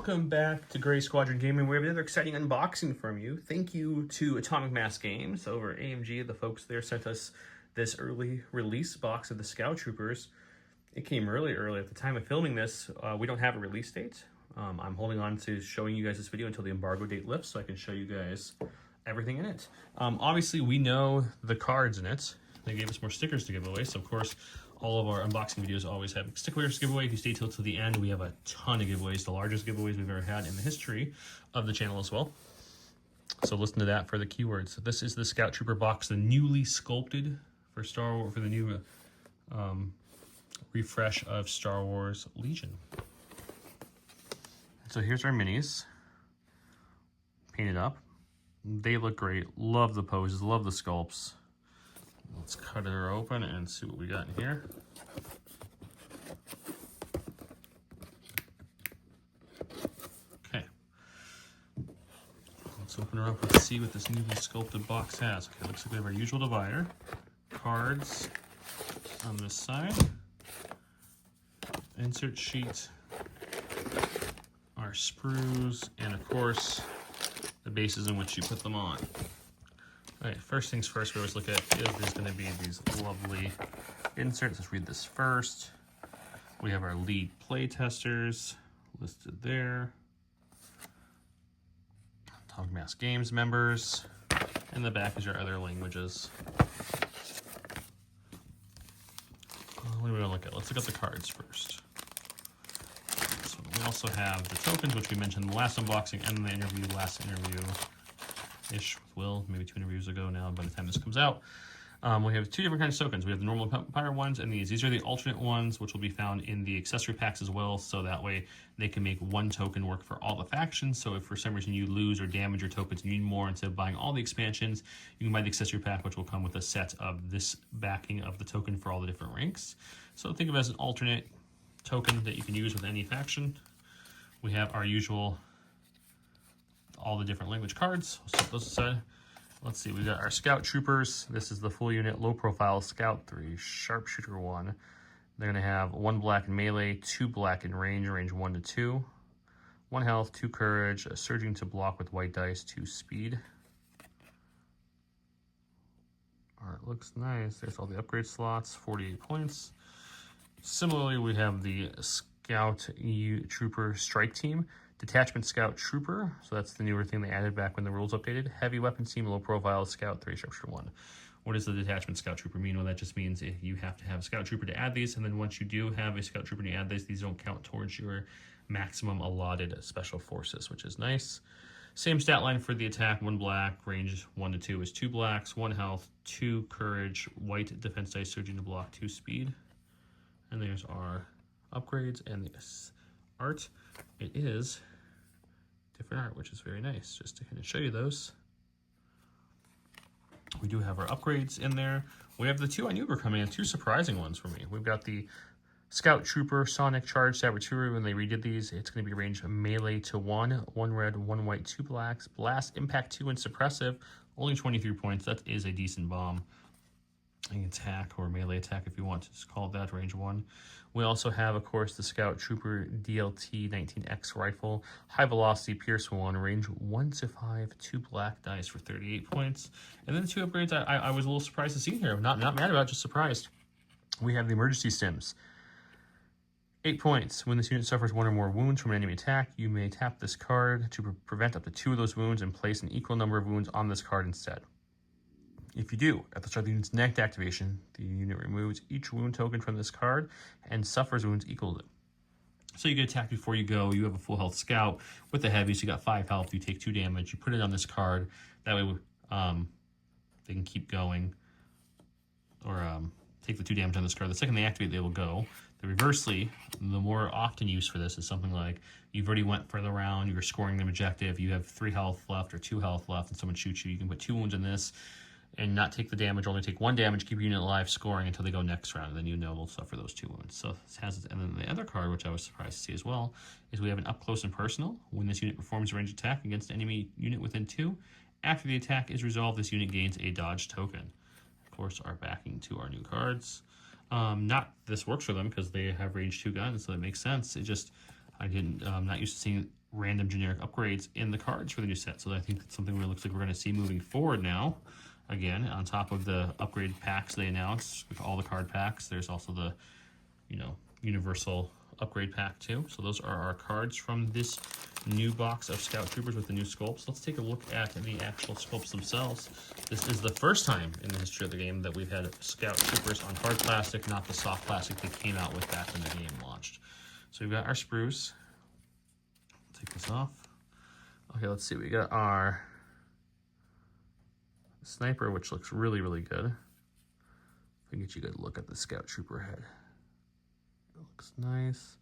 Welcome back to Gray Squadron Gaming. We have another exciting unboxing from you. Thank you to Atomic Mass Games over at AMG. The folks there sent us this early release box of the Scout Troopers. It came really early. At the time of filming this, we don't have a release date. I'm holding on to showing you guys this video until the embargo date lifts so I can show you guys everything in it. Obviously, we know the cards in it. They gave us more stickers to give away, so of course, all of our unboxing videos always have stickers to give away. If you stay till the end, we have a ton of giveaways, the largest giveaways we've ever had in the history of the channel as well. So listen to that for the keywords. This is the Scout Trooper box, the newly sculpted for Star Wars, for the new refresh of Star Wars Legion. So here's our minis, painted up. They look great. Love the poses, love the sculpts. Let's cut her open and see what we got in here. Okay. Let's open her up and see what this newly sculpted box has. Okay, looks like we have our usual divider. Cards on this side. Insert sheet. Our sprues, and of course, the bases in which you put them on. All right, first things first, we always look at is there's going to be these lovely inserts. Let's read this first. We have our lead play testers listed there. Atomic Mass Games members. In the back is your other languages. What do we want to look at? Let's look at the cards first. So we also have the tokens, which we mentioned in the last unboxing and in the interview, last interview-ish with Will, maybe 2 interviews ago now by the time this comes out. We have 2 different kinds of tokens. We have the normal powder ones and these. These are the alternate ones, which will be found in the accessory packs as well, so that way they can make one token work for all the factions. So if for some reason you lose or damage your tokens and you need more, instead of buying all the expansions, you can buy the accessory pack, which will come with a set of this backing of the token for all the different ranks. So think of it as an alternate token that you can use with any faction. We have our usual all the different language cards. We'll set those aside. Let's see, we got our Scout Troopers. This is the full unit, low profile Scout 3, Sharpshooter 1. They're gonna have 1 black in melee, 2 black in range 1 to 2. 1 health, 2 courage, surging to block with white dice, 2 speed. All right, looks nice. There's all the upgrade slots, 48 points. Similarly, we have the Scout Trooper Strike Team. Detachment Scout Trooper, so that's the newer thing they added back when the rules updated. Heavy Weapons Team, Low Profile Scout 3, Sharpshooter 1. What does the Detachment Scout Trooper mean? Well, that just means if you have to have a Scout Trooper to add these, and then once you do have a Scout Trooper and you add these don't count towards your maximum allotted Special Forces, which is nice. Same stat line for the attack, 1 black, range 1 to 2 is 2 blacks, 1 health, 2 courage, white defense dice, surging to block, 2 speed. And there's our upgrades and the art. It is different art, which is very nice, just to kind of show you those. We do have our upgrades in there. We have the 2 I knew were coming in, 2 surprising ones for me. We've got the Scout Trooper Sonic Charge Saboteur. When they redid these, it's going to be range melee to 1, 1 red, 1 white, 2 blacks, blast, impact 2, and suppressive, only 23 points. That is a decent bomb. An attack or melee attack if you want to just call that range 1. We also have, of course, the Scout Trooper DLT 19X rifle, high velocity Pierce 1, range 1 to 5, 2 black dice for 38 points. And then the 2 upgrades I was a little surprised to see here. Not mad about, just surprised. We have the emergency stims. 8 points. When this unit suffers 1 or more wounds from an enemy attack, you may tap this card to prevent up to 2 of those wounds and place an equal number of wounds on this card instead. If you do, at the start of the unit's next activation, the unit removes each wound token from this card and suffers wounds equal to it. So you get attacked before you go. You have a full health scout with the heavy, so you got 5 health. You take 2 damage. You put it on this card. That way they can keep going or take the 2 damage on this card. The second they activate, they will go. The reversely, the more often used for this is something like you've already went for the round, you're scoring an objective, you have 3 health left or 2 health left, and someone shoots you. You can put 2 wounds in this and not take the damage, only take 1 damage, keep your unit alive, scoring until they go next round, and then you know they'll suffer those 2 wounds. So this has, and then the other card, which I was surprised to see as well, is we have an up close and personal. When this unit performs a ranged attack against an enemy unit within 2, after the attack is resolved, this unit gains a dodge token. Of course, our backing to our new cards. This works for them because they have range 2 guns, so it makes sense. It just, I'm not used to seeing random generic upgrades in the cards for the new set. So I think that's something that looks like we're going to see moving forward now. Again, on top of the upgrade packs they announced, with all the card packs, there's also the, universal upgrade pack too. So those are our cards from this new box of Scout Troopers with the new sculpts. Let's take a look at the actual sculpts themselves. This is the first time in the history of the game that we've had Scout Troopers on hard plastic, not the soft plastic they came out with back when the game launched. So we've got our sprues. Take this off. Okay, let's see. We got our sniper, which looks really, really good. If I can get you a good look at the Scout Trooper head. It looks nice.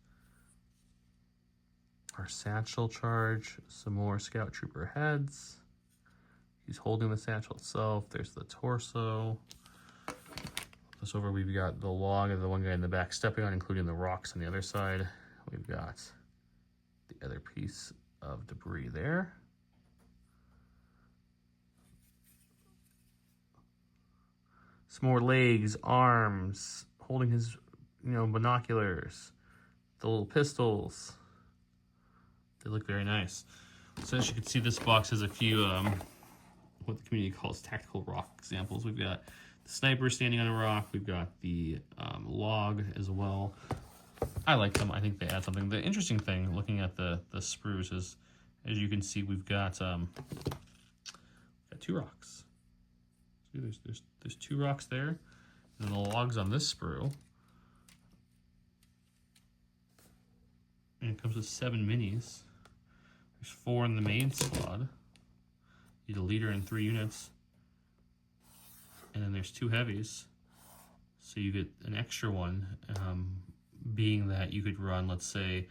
Our satchel charge, some more Scout Trooper heads. He's holding the satchel itself. There's the torso. This over, we've got the log of the one guy in the back stepping on, including the rocks on the other side. We've got the other piece of debris there. Some more legs, arms, holding his, binoculars, the little pistols. They look very nice. So as you can see, this box has a few, what the community calls tactical rock examples. We've got the sniper standing on a rock. We've got the log as well. I like them. I think they add something. The interesting thing, looking at the sprues, is, as you can see, we've got 2 rocks. See, there's 2 rocks there, and the logs on this sprue. And it comes with 7 minis. There's 4 in the main squad. You need a leader and 3 units. And then there's 2 heavies. So you get an extra one, being that you could run, let's say,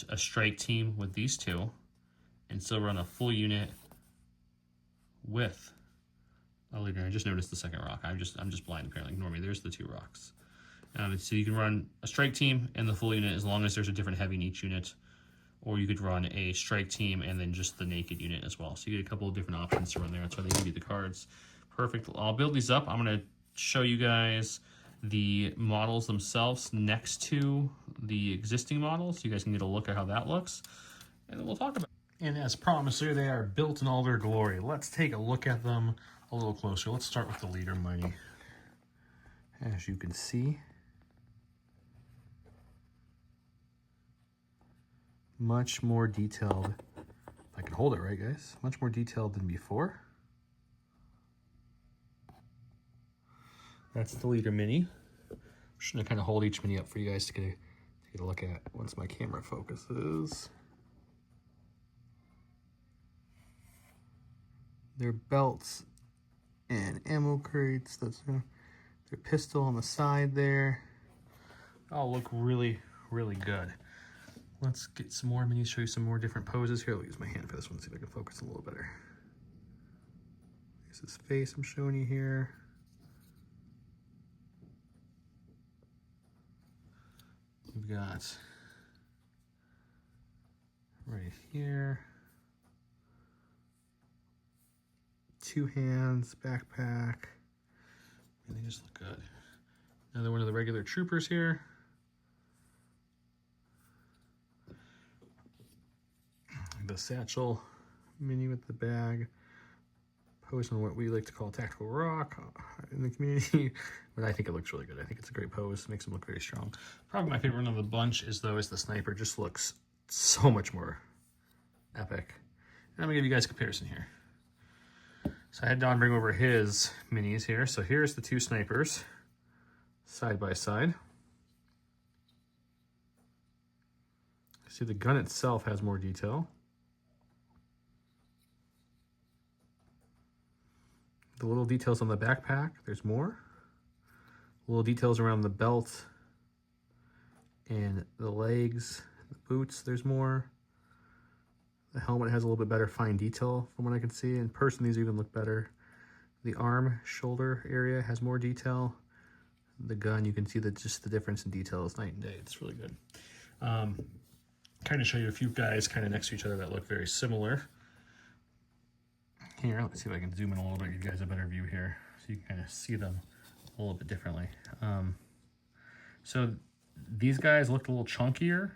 a strike team with these 2 and still run a full unit with a leader. I just noticed the second rock. I'm just blind apparently. Ignore me. There's the 2 rocks. So you can run a strike team and the full unit as long as there's a different heavy in each unit, or you could run a strike team and then just the naked unit as well. So you get a couple of different options to run there. That's why they give you the cards. Perfect. I'll build these up. I'm going to show you guys the models themselves next to the existing models, so you guys can get a look at how that looks, and then we'll talk about it. And as promised, here they are, built in all their glory. Let's take a look at them a little closer. Let's start with the leader mighty. As you can see, much more detailed. If I can hold it right, guys. Much more detailed than before. That's the leader mini. I'm just gonna kind of hold each mini up for you guys to get a look at once my camera focuses. Their belts and ammo crates. That's their pistol on the side there. All look really, really good. Let's get some more minis, show you some more different poses here. I'll use my hand for this one, see if I can focus a little better. Here's his face I'm showing you here. We've got right here, 2 hands, backpack, and they just look good. Another one of the regular troopers here. The satchel mini with the bag, pose on what we like to call tactical rock in the community, but I think it looks really good. I think it's a great pose, makes him look very strong. Probably my favorite one of the bunch is the sniper. Just looks so much more epic. And I'm gonna give you guys a comparison here. So I had Don bring over his minis here. So here's the 2 snipers side by side. See, the gun itself has more detail. The little details on the backpack, there's more. Little details around the belt and the legs, the boots, there's more. The helmet has a little bit better fine detail from what I can see. In person, these even look better. The arm, shoulder area has more detail. The gun, you can see that just the difference in detail is night and day. It's really good. Kind of show you a few guys kind of next to each other that look very similar. Here, let's see if I can zoom in a little bit, give you guys a better view here, so you can kind of see them a little bit differently. So these guys looked a little chunkier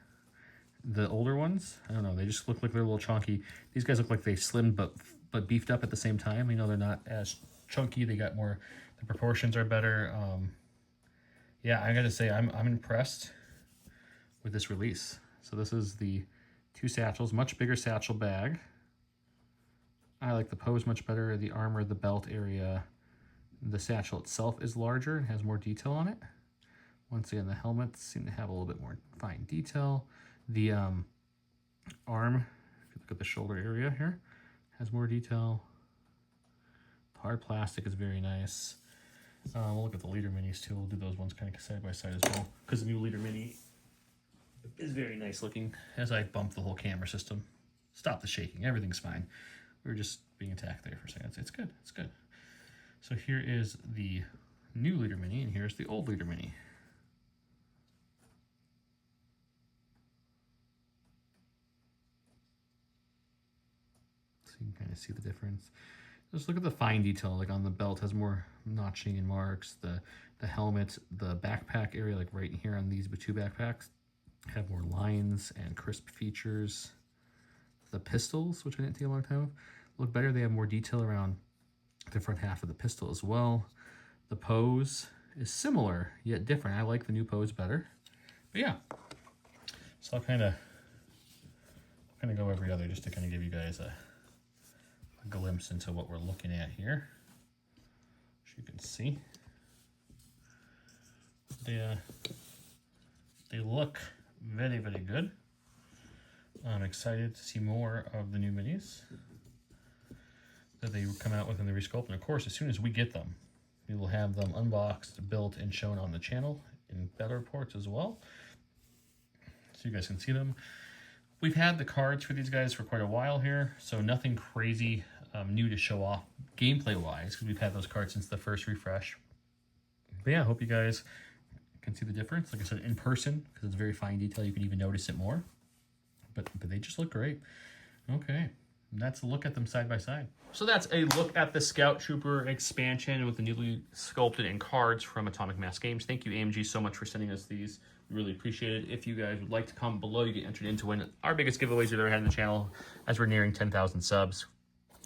The older ones, I don't know, they just look like they're a little chunky. These guys look like they slimmed but beefed up at the same time. You know, they're not as chunky. They got more, the proportions are better. Yeah, I gotta say, I'm impressed with this release. So this is the 2 satchels, much bigger satchel bag. I like the pose much better. The armor, the belt area, the satchel itself is larger and has more detail on it. Once again, the helmets seem to have a little bit more fine detail. The arm, if you look at the shoulder area here, has more detail. The hard plastic is very nice. We'll look at the Leader Minis too. We'll do those ones kind of side by side as well, because the new Leader Mini is very nice looking. As I bump the whole camera system, stop the shaking, everything's fine. We were just being attacked there for a second. It's good, it's good. So here is the new Leader Mini, and here's the old Leader Mini. So you can kind of see the difference. Just look at the fine detail, like on the belt has more notching and marks. The helmet, the backpack area, like right here on these 2 backpacks, have more lines and crisp features. The pistols, which I didn't take a long time of, look better. They have more detail around the front half of the pistol as well. The pose is similar, yet different. I like the new pose better. But yeah, so I'll kind of go every other just to kind of give you guys a glimpse into what we're looking at here. As you can see, they look very, very good. I'm excited to see more of the new minis that they come out with in the resculpt. And of course, as soon as we get them, we will have them unboxed, built, and shown on the channel in battle reports as well, so you guys can see them. We've had the cards for these guys for quite a while here, so nothing crazy new to show off gameplay-wise, because we've had those cards since the first refresh. But yeah, I hope you guys can see the difference. Like I said, in person, because it's very fine detail, you can even notice it more. But they just look great. Okay, and that's a look at them side by side. So that's a look at the Scout Trooper expansion with the newly sculpted and cards from Atomic Mass Games. Thank you, AMG, so much for sending us these. We really appreciate it. If you guys would like to comment below, you get entered into win our biggest giveaways we've ever had on the channel, as we're nearing 10,000 subs.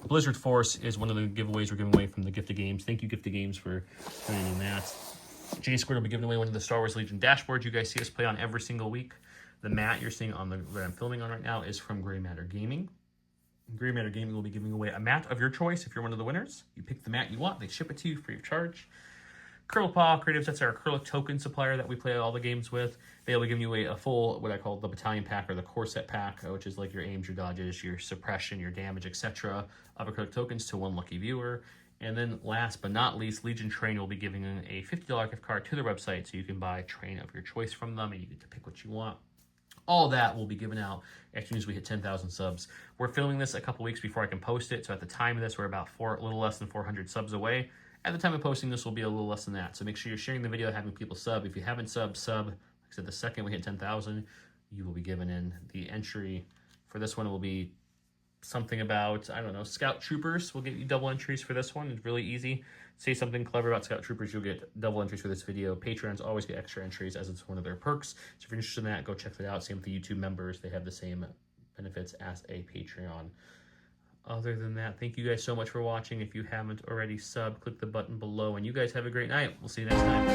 Blizzard Force is one of the giveaways we're giving away from the Gift of Games. Thank you, Gift of Games, for sending that. J Squared will be giving away one of the Star Wars Legion dashboards you guys see us play on every single week. The mat you're seeing on that I'm filming on right now is from Gray Matter Gaming. Gray Matter Gaming will be giving away a mat of your choice if you're one of the winners. You pick the mat you want, they ship it to you free of charge. Curlpaw Creatives, that's our acrylic token supplier that we play all the games with. They'll be giving you a full, what I call the battalion pack or the core set pack, which is like your aims, your dodges, your suppression, your damage, etc. of acrylic tokens to one lucky viewer. And then last but not least, Legion Train will be giving a $50 gift card to their website, so you can buy a train of your choice from them and you get to pick what you want. All that will be given out as soon as we hit 10,000 subs. We're filming this a couple weeks before I can post it, so at the time of this, we're about a little less than 400 subs away. At the time of posting this, will be a little less than that. So make sure you're sharing the video, having people sub. If you haven't sub. Like I said, the second we hit 10,000, you will be given in. The entry for this one will be something about, I don't know, Scout Troopers. We'll get you double entries for this one. It's really easy. Say something clever about Scout Troopers, you'll get double entries for this video. Patrons always get extra entries, as it's one of their perks. So if you're interested in that, go check that out. Same with the YouTube members. They have the same benefits as a Patreon. Other than that, thank you guys so much for watching. If you haven't already subbed, click the button below. And you guys have a great night. We'll see you next time.